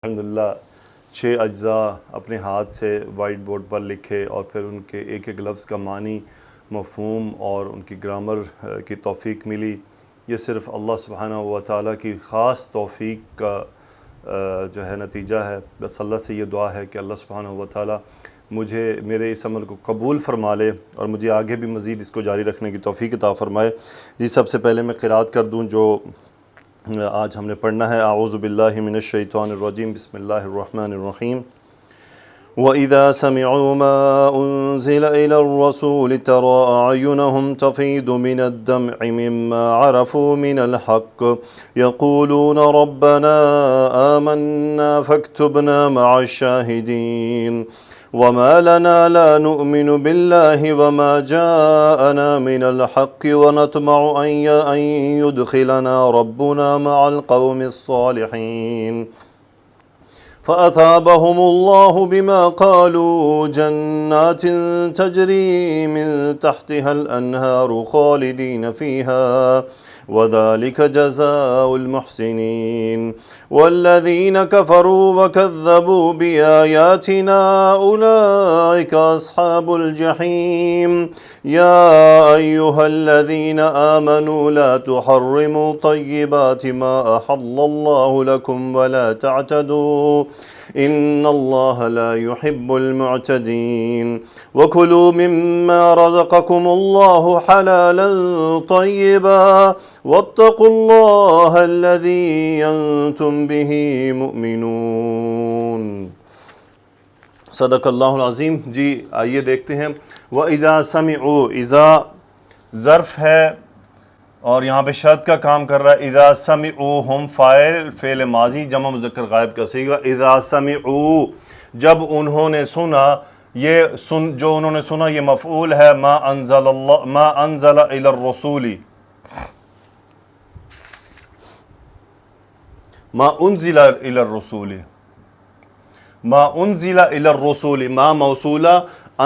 الحمدللہ 6 اجزاء اپنے ہاتھ سے وائٹ بورڈ پر لکھے اور پھر ان کے ایک ایک لفظ کا معنی، مفہوم اور ان کی گرامر کی توفیق ملی۔ یہ صرف اللہ سبحانہ و تعالیٰ کی خاص توفیق کا جو ہے نتیجہ ہے۔ بس اللہ سے یہ دعا ہے کہ اللہ سبحانہ و تعالیٰ مجھے میرے اس عمل کو قبول فرما لے اور مجھے آگے بھی مزید اس کو جاری رکھنے کی توفیق عطا فرمائے۔ جی سب سے پہلے میں قرات کر دوں جو آج ہم نے پڑھنا ہے۔ اعوذ باللہ من الشیطان الرجیم، بسم اللہ الرحمن الرحیم۔ وَإِذَا سَمِعُوا مَا أُنزِلَ إِلَى الرَّسُولِ تَرَىٰ أَعْيُنَهُمْ تَفِيضُ مِنَ الدَّمْعِ مِمَّا عَرَفُوا مِنَ الْحَقِّ يَقُولُونَ رَبَّنَا آمَنَّا فَاكْتُبْنَا مَعَ الشَّاهِدِينَ وَمَا لَنَا لَا نُؤْمِنُ بِاللَّهِ وَمَا جَاءَنَا مِنَ الْحَقِّ وَنَطْمَعُ أَن يُدْخِلَنَا رَبُّنَا مَعَ الْقَوْمِ الصَّالِحِينَ فَأَثَابَهُمُ اللَّهُ بِمَا قَالُوا جَنَّاتٍ تَجْرِي مِن تَحْتِهَا الْأَنْهَارُ خَالِدِينَ فِيهَا وَذَلِكَ جَزَاءُ الْمُحْسِنِينَ وَالَّذِينَ كَفَرُوا وَكَذَّبُوا بِآيَاتِنَا أُولَئِكَ أَصْحَابُ الْجَحِيمِ يَا أَيُّهَا الَّذِينَ آمَنُوا لَا تُحَرِّمُوا طَيِّبَاتِ مَا أَحَلَّ اللَّهُ لَكُمْ وَلَا تَعْتَدُوا إِنَّ اللَّهَ لَا يُحِبُّ الْمُعْتَدِينَ وَكُلُوا مِمَّا رَزَقَكُمُ اللَّهُ حَلَالًا طَيِّبًا وَاتَّقُوا اللَّهَ الَّذِي أَنْتُمْ بِهِ مُؤْمِنُونَ۔ صدق اللہ العظیم۔ جی آئیے دیکھتے ہیں۔ وَإِذَا سَمِعُوا، اذا ظرف ہے اور یہاں پہ شرط کا کام کر رہا ہے۔ اذا سمعوا ہم فاعل، فعل ماضی جمع مذکر غائب کا صیغہ۔ اذا سمعوا جب انہوں نے سنا، یہ جو انہوں نے سنا یہ مفعول ہے ما انزل الی الرسول، ما انزل الی الرسول، ما انزل الی الرسول، ما موصولہ،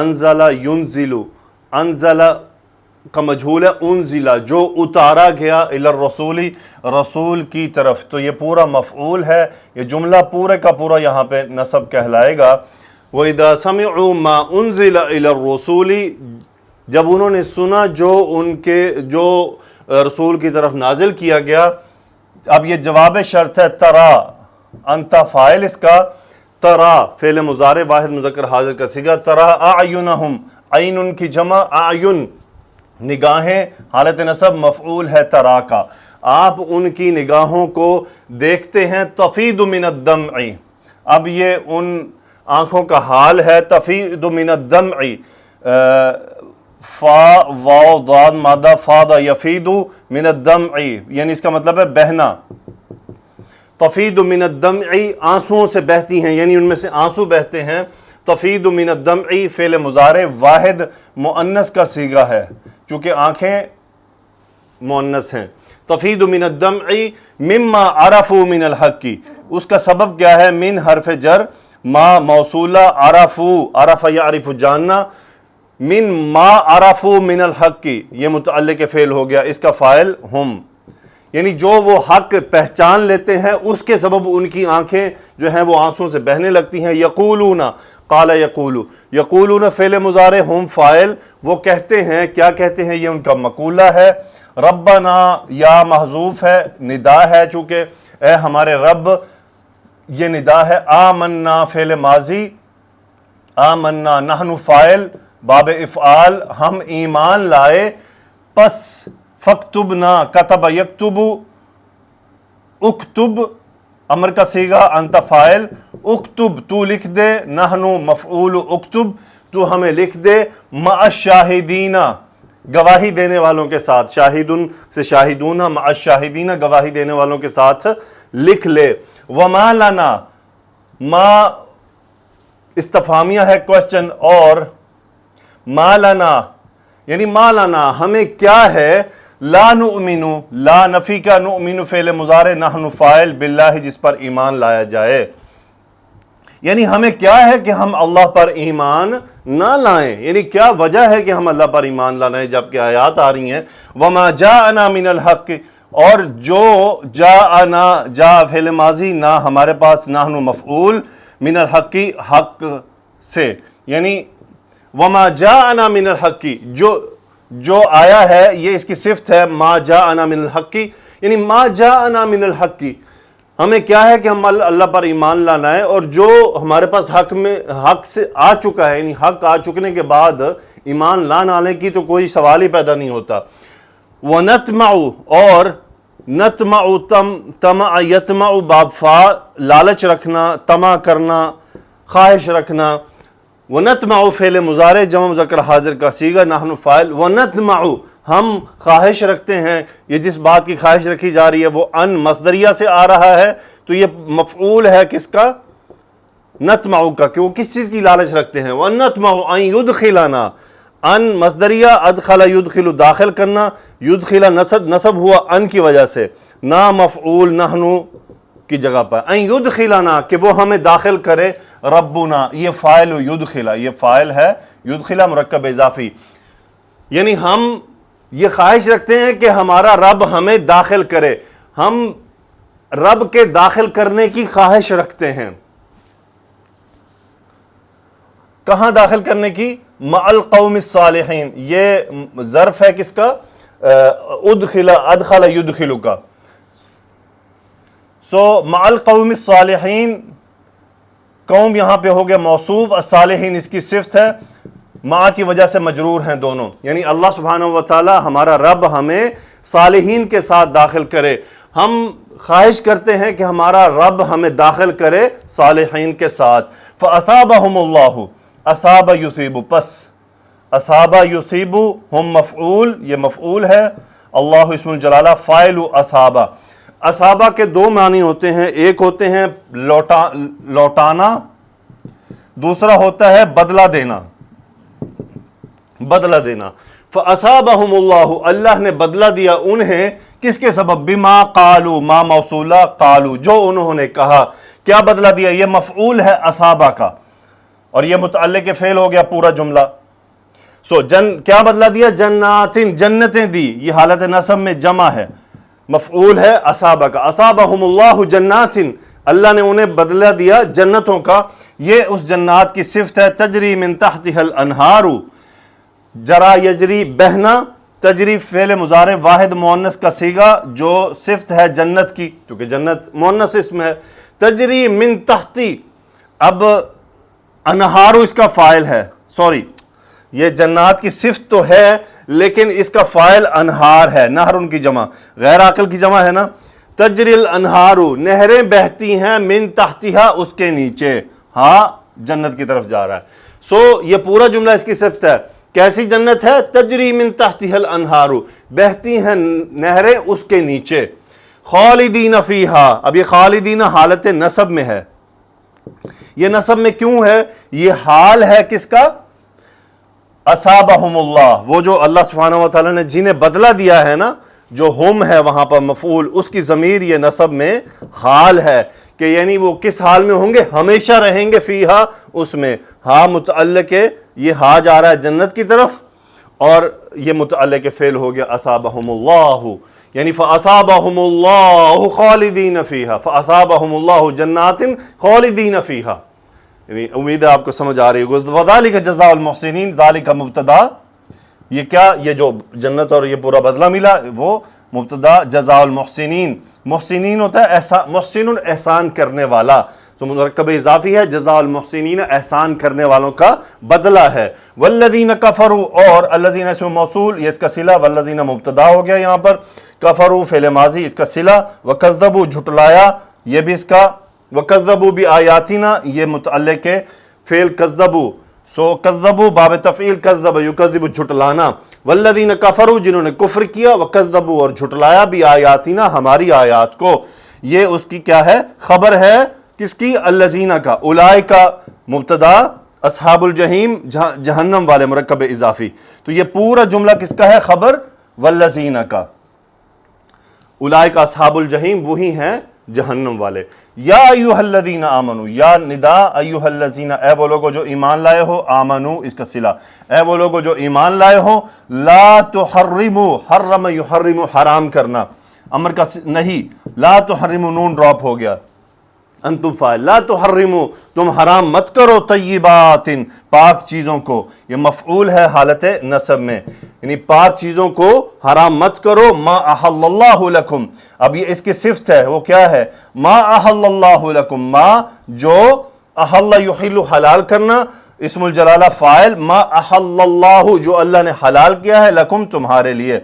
انزل ینزل، انزل کا مجہول ہے، انزلہ جو اتارا گیا، الی الرسول رسول کی طرف، تو یہ پورا مفعول ہے، یہ جملہ پورے کا پورا یہاں پہ نصب کہلائے گا۔ وَإِذَا سَمِعُوا مَا أُنزِلَ إِلَى الرُّسُولِ جب انہوں نے سنا جو رسول کی طرف نازل کیا گیا۔ اب یہ جواب شرط ہے ترا، انت فاعل اس کا، ترا فعل مضارع واحد مذکر حاضر کا صیغہ، ترا اعینہم، عین ان کی جمع، اعین نگاہیں، حالت نصب مفعول ہے ترا کا، آپ ان کی نگاہوں کو دیکھتے ہیں، تفیض من الدمع، اب یہ ان آنکھوں کا حال ہے، تفیض من الدمع، فا واو ضاد مادہ فاض یفیض من الدمع، یعنی اس کا مطلب ہے بہنا، تفیض من الدمع آنسوؤں سے بہتی ہیں، یعنی ان میں سے آنسو بہتے ہیں۔ تفیض من الدمع فعل مضارع واحد مؤنث کا صیغہ ہے چونکہ آنکھیں مؤنث ہیں۔ تفیض من الدمع مما عرفوا من الحق، اس کا سبب کیا ہے؟ من حرف جر، ما موصولہ، عرفوا عرف یعرف جاننا، من ما عرفوا من الحق یہ متعلق فعل ہو گیا، اس کا فاعل ہم، یعنی جو وہ حق پہچان لیتے ہیں اس کے سبب ان کی آنکھیں جو ہیں وہ آنسوں سے بہنے لگتی ہیں۔ یقولون، قال یقول، یقولون فعل مضارع، ہم فاعل، وہ کہتے ہیں، کیا کہتے ہیں؟ یہ ان کا مقولہ ہے۔ ربنا یا محذوف ہے، ندا ہے چونکہ، اے ہمارے رب، یہ ندا ہے۔ آمنا فعل ماضی، آمنا نحن فاعل باب افعال، ہم ایمان لائے، پس فاکتبنا کتب یکتب، اکتب امر کا صیغہ، انت فاعل، اکتب تو لکھ دے، نحن مفعول اکتب تو ہمیں لکھ دے، مع الشاہدین گواہی دینے والوں کے ساتھ، شاہدن سے شاہدون، مع الشاہدین گواہی دینے والوں کے ساتھ لکھ لے۔ وما لنا، ما استفہامیہ ہے کوسچن، اور ما لنا یعنی ما لنا ہمیں کیا ہے، لا نؤمن، لا نفی کا، نؤمن فعل مضارع، نحن فاعل، باللہ جس پر ایمان لایا جائے، یعنی ہمیں کیا ہے کہ ہم اللہ پر ایمان نہ لائیں، یعنی کیا وجہ ہے کہ ہم اللہ پر ایمان نہ لائیں جبکہ آیات آ رہی ہیں۔ وما جاءنا من الحق، اور جو جاءنا، جاء فعل ماضی، نہ ہمارے پاس، نحن مفعول، من الحق حق سے، یعنی وما جاءنا من الحق، جو آیا ہے یہ اس کی صفت ہے، ما جاءنا من الحق، یعنی ما جاءنا من الحق، ہمیں کیا ہے کہ ہم اللہ پر ایمان لانا ہے، اور جو ہمارے پاس حق سے آ چکا ہے، یعنی حق آ چکنے کے بعد ایمان لانے کی تو کوئی سوال ہی پیدا نہیں ہوتا۔ وَنَطْمَعُ، اور نطمع، طمع، یطمع باب فا، لالچ رکھنا، طمع کرنا، خواہش رکھنا۔ وَنَطْمَعُ فعل مضارع جمع مذکر حاضر کا صیغہ، نحن فاعل، وَنَطْمَعُ ہم خواہش رکھتے ہیں، یہ جس بات کی خواہش رکھی جا رہی ہے وہ ان مصدریہ سے آ رہا ہے، تو یہ مفعول ہے کس کا؟ نطمع کا، کہ وہ کس چیز کی لالچ رکھتے ہیں۔ وَنَطْمَعُ أَن يُدْخِلَنَا، ان مصدریہ، ادخل یدخل داخل کرنا، یدخل نصب ہوا ان کی وجہ سے، نا مفعول نحن کی جگہ پر، ان یدخلنا کہ وہ ہمیں داخل کرے، ربنا یہ فاعل، یدخل یہ فاعل ہے، یدخل مرکب اضافی، یعنی ہم یہ خواہش رکھتے ہیں کہ ہمارا رب ہمیں داخل کرے، ہم رب کے داخل کرنے کی خواہش رکھتے ہیں۔ کہاں داخل کرنے کی؟ مع القوم الصالحین، یہ ظرف ہے کس کا؟ ادخل یدخل کا۔ مع القوم الصالحین، قوم یہاں پہ ہو گیا موصوف، الصالحین اس کی صفت ہے، مع کی وجہ سے مجرور ہیں دونوں، یعنی اللہ سبحانہ و تعالی ہمارا رب ہمیں صالحین کے ساتھ داخل کرے، ہم خواہش کرتے ہیں کہ ہمارا رب ہمیں داخل کرے صالحین کے ساتھ۔ فَأَثَابَهُمُ اللَّهُ، اصاب یصیب، پس اصاب یصیب ہم مفعول، یہ مفعول ہے، اللہ اسم الجلالہ، فاعل اصابہ۔ اصابہ کے دو معنی ہوتے ہیں، ایک ہوتے ہیں لوٹانا، دوسرا ہوتا ہے بدلہ دینا، بدلہ دینا۔ فَأَصَابَهُمُ اللَّهُ، اللہ نے بدلہ دیا انہیں، کس کے سبب؟ بما قالوا، ما موصولہ، قالوا جو انہوں نے کہا۔ کیا بدلہ دیا؟ یہ مفعول ہے اصابہ کا، اور یہ متعلق فعل ہو گیا پورا جملہ۔ کیا بدلہ دیا؟ جناتن، جنتیں دی، یہ حالت نصب میں جمع ہے، مفعول ہے اصابہ کا۔ اصابہم اللہ جناتن، اللہ نے انہیں بدلہ دیا جنتوں کا، یہ اس جنات کی صفت ہے۔ تجری من تحتها الانہار، جرا یجری بہنا، تجری فعل مضارع واحد مؤنث کا صیغہ جو صفت ہے جنت کی، کیونکہ جنت مؤنث اسم ہے۔ تجری من تحتی، اب انہارو اس کا فاعل ہے، سوری یہ جنات کی صفت تو ہے لیکن اس کا فاعل انہار ہے، نہر ان کی جمع، غیر عاقل کی جمع ہے نا۔ تجری الانہارو، نہریں بہتی ہیں، من تحتہا اس کے نیچے، ہاں جنت کی طرف جا رہا ہے۔ یہ پورا جملہ اس کی صفت ہے۔ کیسی جنت ہے؟ تجری من تحتہا الانہارو، بہتی ہیں نہریں اس کے نیچے۔ خالدین فیہا، اب یہ خالدین حالت نصب میں ہے، یہ نصب میں کیوں ہے؟ یہ حال ہے کس کا؟ اصابہم اللہ، وہ جو اللہ سبحانہ و تعالیٰ نے جنہیں بدلہ دیا ہے نا، جو ہم ہے وہاں پر مفعول، اس کی ضمیر یہ نصب میں حال ہے، کہ یعنی وہ کس حال میں ہوں گے؟ ہمیشہ رہیں گے، فیہا اس میں، ہاں متعلق ہے، یہ ہاں جا رہا ہے جنت کی طرف، اور یہ متعلق فعل ہو گیا اصابہم اللہ، یعنی فَأَصَابَهُمُ اللَّهُ خَالِدِينَ فِيهَا، فَأَصَابَهُمُ اللَّهُ جَنَّاتٍ خَالِدِينَ فِيهَا، یعنی امید ہے آپ کو سمجھ آ رہی ہے۔ وَذَلِكَ جَزَاءُ الْمُحْسِنِينَ، ذَلِكَ مبتدا، یہ کیا؟ یہ جو جنت اور یہ پورا بدلہ ملا وہ مبتدا، جزاء المحسنین، محسنین ہوتا ہے محسن احسان کرنے والا، تو مرکب اضافی ہے، جزاء المحسنین احسان کرنے والوں کا بدلہ ہے۔ والذین کفروا، اور الذین اسم موصول، یہ اس کا صلہ، والذین مبتدا ہو گیا یہاں پر، کفروا فعل ماضی اس کا صلہ، وکذبوا جھٹلایا، یہ بھی اس کا، وکذبوا بآیاتنا یہ متعلق ہے فعل کذبوا، کذبوا باب تفعیل، کذب یکذب جھٹلانا، والذین کفروا جنہوں نے کفر کیا، وکذبوا اور جھٹلایا بآیاتنا ہماری آیات کو، یہ اس کی کیا ہے؟ خبر ہے، کس کی؟ الذین کا، اولئک مبتدا، اصحاب الجحیم جہنم والے مرکب اضافی، تو یہ پورا جملہ کس کا ہے؟ خبر والذین کا، اولئک اصحاب الجحیم وہی ہیں جہنم والے۔ یا ایھا الذین آمنو، یا ندا ایھا الذین، اے وہ لوگو جو ایمان لائے ہو، آمنو اس کا صلہ، اے وہ لوگو جو ایمان لائے ہو، لا تحرمو، حرم یحرم حرام کرنا، امر کا نہیں، لا تحرموا نون ڈراپ ہو گیا، انتم فاعل، لا تحرموا تم حرام مت کرو، طیبات پاک چیزوں کو، یہ مفعول ہے حالت نصب میں، یعنی پاک چیزوں کو حرام مت کرو، ما احل اللہ لکم، اب یہ اس کی صفت ہے، وہ کیا ہے؟ ما احل اللہ لکم، ما جو احل یحل حلال کرنا، اسم الجلالہ فاعل، ما احل اللہ جو اللہ نے حلال کیا ہے، لکم تمہارے لیے،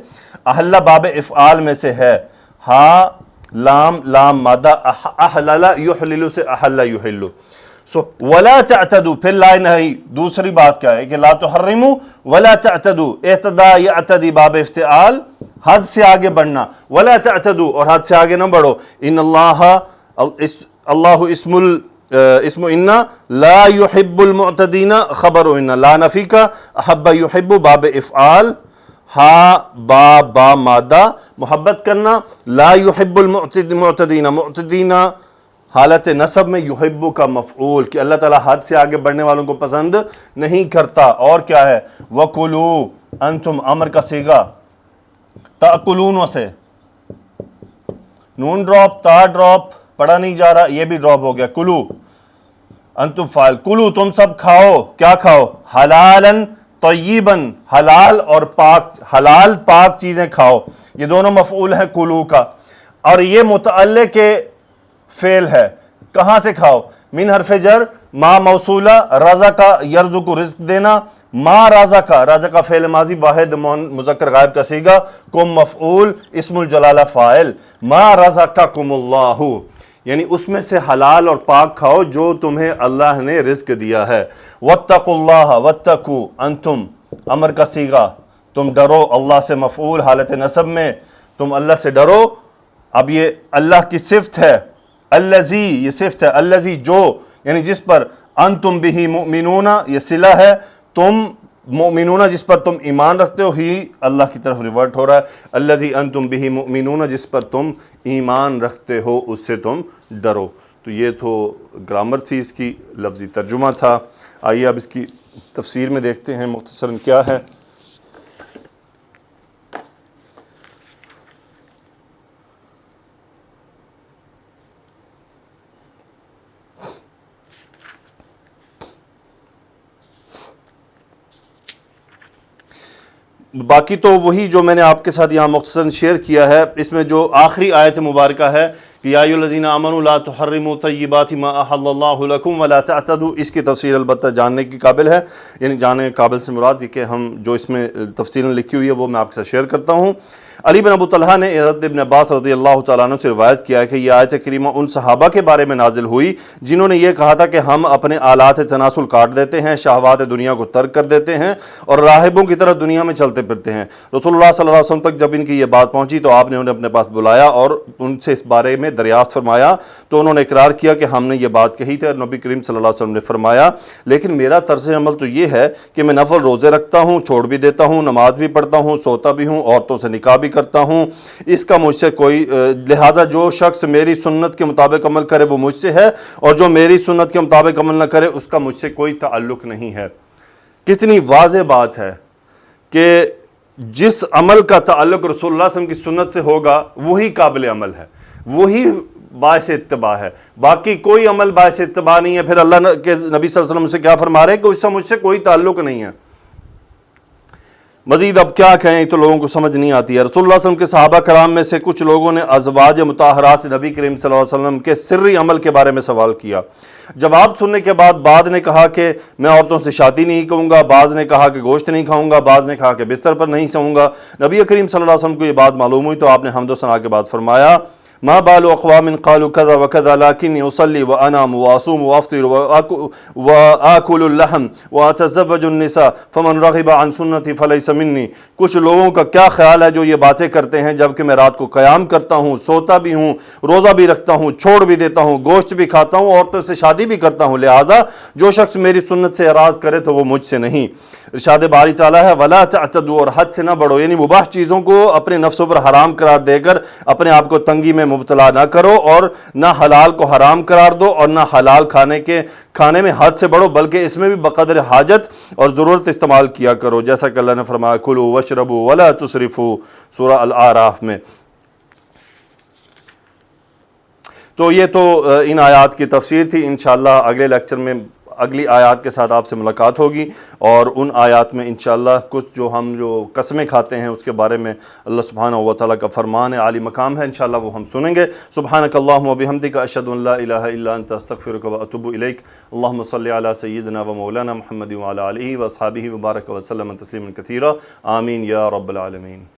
احل باب افعال میں سے ہے، ہاں لام مادہ، احلل یحلل سے احل یحل، ولا تعتدوا، پھر لا نہیں، دوسری بات کیا ہے کہ لا تحرموا ولا تعتدوا، اعتداء یعتدی باب افتعال، حد سے آگے بڑھنا، ولا تعتدوا اور حد سے آگے نہ بڑھو، ان اللہ اسم انا لا يحب المعتدین، خبر انا لا نفی کا، احب یحب باب افعال، ہا با مادہ محبت کرنا، لا يحب المعتدین، معتدین حالت نصب میں، یحب کا مفعول کہ اللہ تعالیٰ حد سے آگے بڑھنے والوں کو پسند نہیں کرتا، اور کیا ہے؟ وَكُلُوا انتم امر کا صیغہ، تأکلون سے نون ڈراپ، تا ڈراپ، پڑھا نہیں جا رہا، یہ بھی ڈراپ ہو گیا، کلو انتم فاعل، کلو تم سب کھاؤ، کیا کھاؤ؟ حلالن طیبن، حلال اور پاک، حلال پاک چیزیں کھاؤ، یہ دونوں مفعول ہیں کلو کا، اور یہ متعلق فعل ہے، کہاں سے کھاؤ؟ من حرف جر، ما موصولہ، رزق یرزق رزق دینا، ما رزق، رزق فعل ماضی واحد مذکر غائب کا صیغہ، کم مفعول، اسم الجلالہ فاعل، ما رزقکم اللہ، یعنی اس میں سے حلال اور پاک کھاؤ جو تمہیں اللہ نے رزق دیا ہے، واتقوا اللہ، واتقوا انتم امر کا صیغہ، تم ڈرو اللہ سے، مفعول حالت نصب میں، تم اللہ سے ڈرو، اب یہ اللہ کی صفت ہے، الذی یہ صفت ہے، الذی جو یعنی جس پر، انتم بہ مؤمنون یہ صلہ ہے، تم مؤمنون جس پر تم ایمان رکھتے ہو، ہی اللہ کی طرف ریورٹ ہو رہا ہے، الذی انتم بہ مؤمنون جس پر تم ایمان رکھتے ہو اس سے تم ڈرو۔ تو یہ تو گرامر تھی، اس کی لفظی ترجمہ تھا، آئیے اب اس کی تفسیر میں دیکھتے ہیں مختصراً کیا ہے۔ باقی تو وہی جو میں نے آپ کے ساتھ یہاں مختصراً شیئر کیا ہے، اس میں جو آخری آیت مبارکہ ہے کہ یا ایھا الذین آمنوا لا تحرموا طیبات ما احل اللہ لکم ولا تعتدوا، اس کی تفسیر البتہ جاننے کی قابل ہے، یعنی جاننے کے قابل سے مراد یہ کہ ہم جو اس میں تفسیراً لکھی ہوئی ہے وہ میں آپ کے ساتھ شیئر کرتا ہوں۔ علی بن ابو طلحہ نے حضرت ابن عباس رضی اللہ تعالیٰ عنہ سے روایت کیا ہے کہ یہ آیت کریمہ ان صحابہ کے بارے میں نازل ہوئی جنہوں نے یہ کہا تھا کہ ہم اپنے آلات تناسل کاٹ دیتے ہیں، شہوات دنیا کو ترک کر دیتے ہیں اور راہبوں کی طرح دنیا میں چلتے پھرتے ہیں۔ رسول اللہ صلی اللہ علیہ وسلم تک جب ان کی یہ بات پہنچی تو آپ نے انہیں اپنے پاس بلایا اور ان سے اس بارے میں دریافت فرمایا، تو انہوں نے اقرار کیا کہ ہم نے یہ بات کہی تھی، اور نبی کریم صلی اللہ علیہ وسلم نے فرمایا لیکن میرا طرز عمل تو یہ ہے کہ میں نفل روزے رکھتا ہوں، چھوڑ بھی دیتا ہوں، نماز بھی پڑھتا ہوں، سوتا بھی ہوں، عورتوں سے نکاح بھی کرتا ہوں، اس کا مجھ سے کوئی لہٰذا جو شخص میری سنت کے مطابق عمل کرے وہ مجھ سے ہے، اور جو میری سنت کے مطابق عمل نہ کرے اس کا مجھ سے کوئی تعلق نہیں ہے۔ کتنی واضح بات ہے کہ جس عمل کا تعلق رسول اللہ صلی اللہ علیہ وسلم کی سنت سے ہوگا وہی قابل عمل ہے، وہی باعث اتباع ہے، باقی کوئی عمل باعث اتباع نہیں ہے۔ پھر اللہ کے نبی صلی اللہ علیہ وسلم سے کیا فرما رہے ہیں کہ اس سے مجھ سے کوئی تعلق نہیں ہے۔ مزید اب کیا کہیں تو لوگوں کو سمجھ نہیں آتی ہے۔ رسول اللہ صلی اللہ علیہ وسلم کے صحابہ کرام میں سے کچھ لوگوں نے ازواج مطہرات سے نبی کریم صلی اللہ علیہ وسلم کے سری عمل کے بارے میں سوال کیا۔ جواب سننے کے بعد بعض نے کہا کہ میں عورتوں سے شادی نہیں کروں گا، بعض نے کہا کہ گوشت نہیں کھاؤں گا، بعض نے کہا کہ بستر پر نہیں سوؤں گا۔ نبی کریم صلی اللہ علیہ وسلم کو یہ بات معلوم ہوئی تو آپ نے حمد و ثنا کے بعد فرمایا ما بال اقوام قالوا كذا وكذا لكني اصلي وانام واصوم وافطر واكل اللحم واتزوج النساء فمن رغب عن سنتي فليس مني۔ کچھ لوگوں کا کیا خیال ہے جو یہ باتیں کرتے ہیں جبکہ میں رات کو قیام کرتا ہوں، سوتا بھی ہوں، روزہ بھی رکھتا ہوں، چھوڑ بھی دیتا ہوں، گوشت بھی کھاتا ہوں، عورتوں سے شادی بھی کرتا ہوں، لہٰذا جو شخص میری سنت سے اعراض کرے تو وہ مجھ سے نہیں۔ ارشاد باری تعالیٰ ہے ولا تعتدوا، اور حد سے نہ بڑھو، یعنی مباح چیزوں کو اپنے نفسوں پر حرام قرار دے کر اپنے آپ کو تنگی میں مبتلا نہ کرو، اور نہ حلال کو حرام قرار دو اور نہ حلال کھانے میں حد سے بڑھو، بلکہ اس میں بھی بقدر حاجت اور ضرورت استعمال کیا کرو، جیسا کہ اللہ نے فرمایا کلوا واشربوا ولا تسرفوا، سورہ الاعراف میں۔ تو یہ تو ان آیات کی تفسیر تھی. انشاءاللہ اگلے لیکچر میں اگلی آیات کے ساتھ آپ سے ملاقات ہوگی، اور ان آیات میں انشاءاللہ کچھ جو قسمیں کھاتے ہیں اس کے بارے میں اللہ سبحانہ و تعالیٰ کا فرمان ہے، عالی مقام ہے، انشاءاللہ وہ ہم سنیں گے. سبحانک اللہم و بحمدک، اشہد ان لا الہ الا انت، استغفرک و اتوب الیک. اللہم صلی علی سیدنا و مولانا محمد وعلی آلہ و اصحابہ وبارک وسلم تسلیما کثیرا. آمین یا رب العالمین.